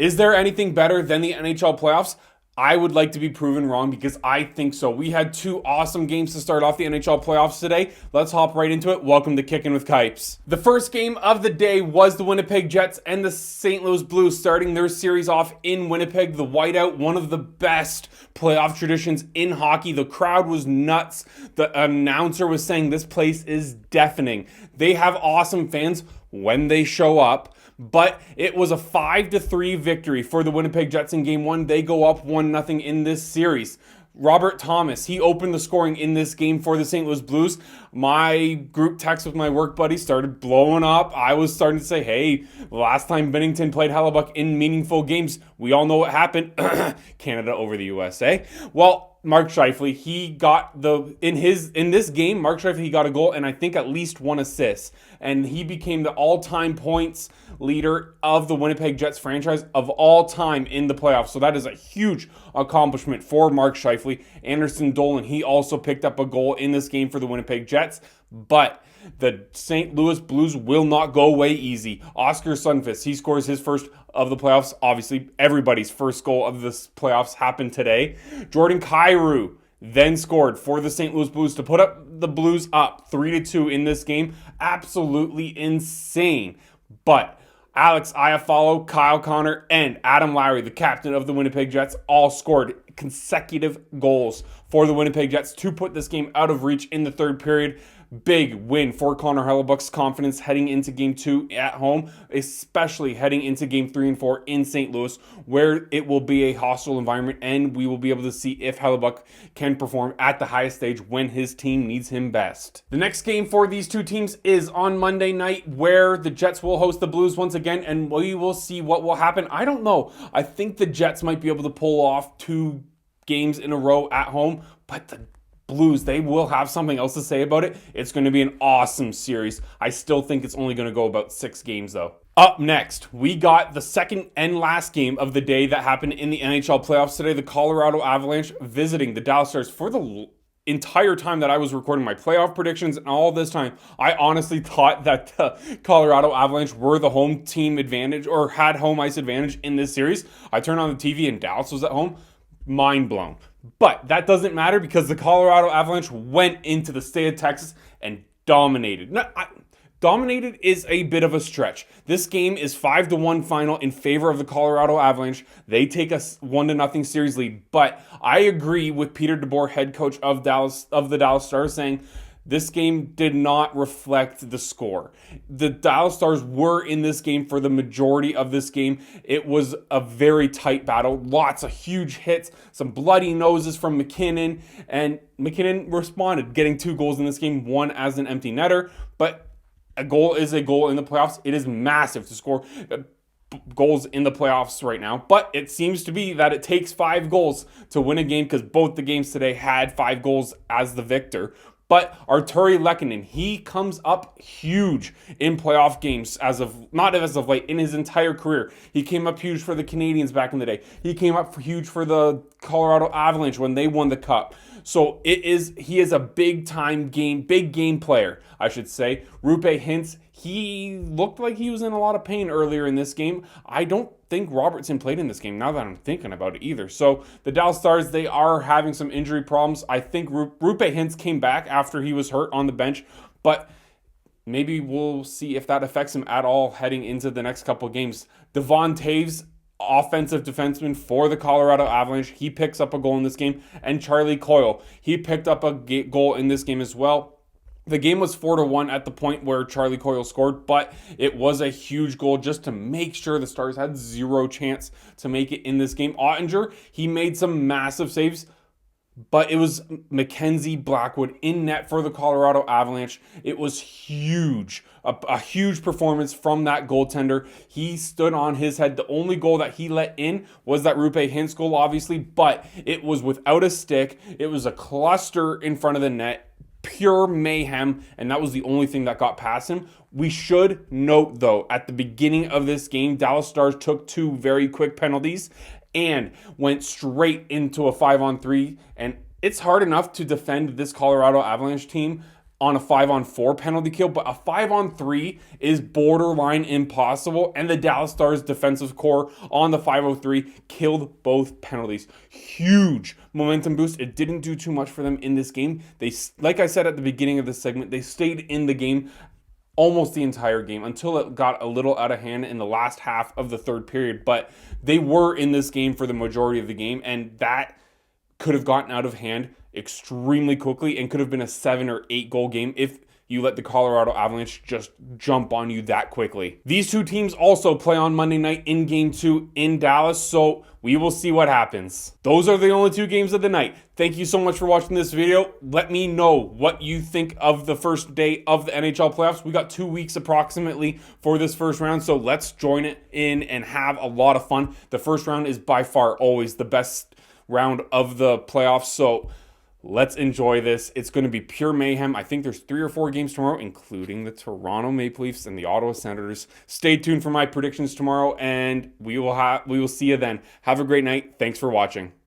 Is there anything better than the NHL playoffs? I would like to be proven wrong because I think so. We had two awesome games to start off the NHL playoffs today. Let's hop right into it. Welcome to Kickin' with Kipes. The first game of the day was the Winnipeg Jets and the St. Louis Blues starting their series off in Winnipeg. The whiteout, one of the best playoff traditions in hockey. The crowd was nuts. The announcer was saying this place is deafening. They have awesome fans when they show up. But it was a 5-3 victory for the Winnipeg Jets in Game 1. They go up 1-0 in this series. Robert Thomas, he opened the scoring in this game for the St. Louis Blues. My group text with my work buddy started blowing up. I was starting to say, hey, last time Bennington played Hellebuck in meaningful games, we all know what happened. Canada over the USA. Well, Mark Scheifele, he got in this game, Mark Scheifele, he got a goal and I think at least one assist. And he became the all-time points leader of the Winnipeg Jets franchise of all time in the playoffs. So that is a huge accomplishment for Mark Scheifele. Anderson Dolan, he also picked up a goal in this game for the Winnipeg Jets. But the St. Louis Blues will not go away easy. Oscar Sundqvist, he scores his first of the playoffs. Obviously, everybody's first goal of this playoffs happened today. Jordan Kyrou then scored for the St. Louis Blues to put up the Blues up 3-2 in this game. Absolutely insane. But Alex Iafallo, Kyle Connor, and Adam Lowry, the captain of the Winnipeg Jets, all scored consecutive goals for the Winnipeg Jets to put this game out of reach in the third period. Big win for Connor Hellebuck's confidence heading into Game 2 at home, especially heading into Game 3 and 4 in St. Louis, where it will be a hostile environment, and we will be able to see if Hellebuck can perform at the highest stage when his team needs him best. The next game for these two teams is on Monday night, where the Jets will host the Blues once again, and we will see what will happen. I don't know. I think the Jets might be able to pull off 2 games in a row at home, but the Blues, they will have something else to say about it. It's going to be an awesome series. I still think it's only going to go about 6 games though. Up next, we got the second and last game of the day that happened in the NHL playoffs today. The Colorado Avalanche visiting the Dallas Stars. For the entire time that I was recording my playoff predictions and all this time, I honestly thought that the Colorado Avalanche were the home team advantage or had home ice advantage in this series. I turned on the TV and Dallas was at home. Mind blown. But that doesn't matter because the Colorado Avalanche went into the state of Texas and dominated. Dominated is a bit of a stretch. This game is 5-1 final in favor of the Colorado Avalanche. They take a 1-0 series lead. But I agree with Peter DeBoer, head coach of the Dallas Stars, saying this game did not reflect the score. The Dallas Stars were in this game for the majority of this game. It was a very tight battle. Lots of huge hits, some bloody noses from McKinnon. And McKinnon responded, getting 2 goals in this game, one as an empty netter. But a goal is a goal in the playoffs. It is massive to score goals in the playoffs right now. But it seems to be that it takes 5 goals to win a game because both the games today had 5 goals as the victor. But Arturi Lehkonen, he comes up huge in playoff games not as of late, in his entire career. He came up huge for the Canadiens back in the day. He came up huge for the Colorado Avalanche when they won the Cup. So he is a big game player, I should say. Roope Hintz, he looked like he was in a lot of pain earlier in this game. I don't think Robertson played in this game, now that I'm thinking about it either. So the Dallas Stars, they are having some injury problems. I think Roope Hintz came back after he was hurt on the bench, but maybe we'll see if that affects him at all heading into the next couple of games. Devon Taves, offensive defenseman for the Colorado Avalanche, he picks up a goal in this game. And Charlie Coyle, he picked up a goal in this game as well. The game was 4-1 at the point where Charlie Coyle scored, but it was a huge goal just to make sure the Stars had 0 chance to make it in this game. Ottinger, he made some massive saves, but it was Mackenzie Blackwood in net for the Colorado Avalanche. It was huge, a huge performance from that goaltender. He stood on his head. The only goal that he let in was that Roope Hintz goal, obviously, but it was without a stick. It was a cluster in front of the net. Pure mayhem, and that was the only thing that got past him. We should note, though, at the beginning of this game, Dallas Stars took 2 very quick penalties and went straight into a 5-on-3, and it's hard enough to defend this Colorado Avalanche team on a 5-on-4 penalty kill, but a 5-on-3 is borderline impossible, and the Dallas Stars defensive core on the 503 killed both penalties. Huge momentum boost. It didn't do too much for them in this game. They, like I said at the beginning of this segment, they stayed in the game almost the entire game until it got a little out of hand in the last half of the third period, but they were in this game for the majority of the game, and that could have gotten out of hand extremely quickly and could have been a 7 or 8 goal game if you let the Colorado Avalanche just jump on you that quickly. These two teams also play on Monday night in Game 2 in Dallas, so we will see what happens. Those are the only 2 games of the night. Thank you so much for watching this video. Let me know what you think of the first day of the NHL playoffs. We got 2 weeks approximately for this first round, so let's join it in and have a lot of fun. The first round is by far always the best round of the playoffs, so let's enjoy this. It's going to be pure mayhem. I think there's 3 or 4 games tomorrow, including the Toronto Maple Leafs and the Ottawa Senators. Stay tuned for my predictions tomorrow, and we will see you then. Have a great night. Thanks for watching.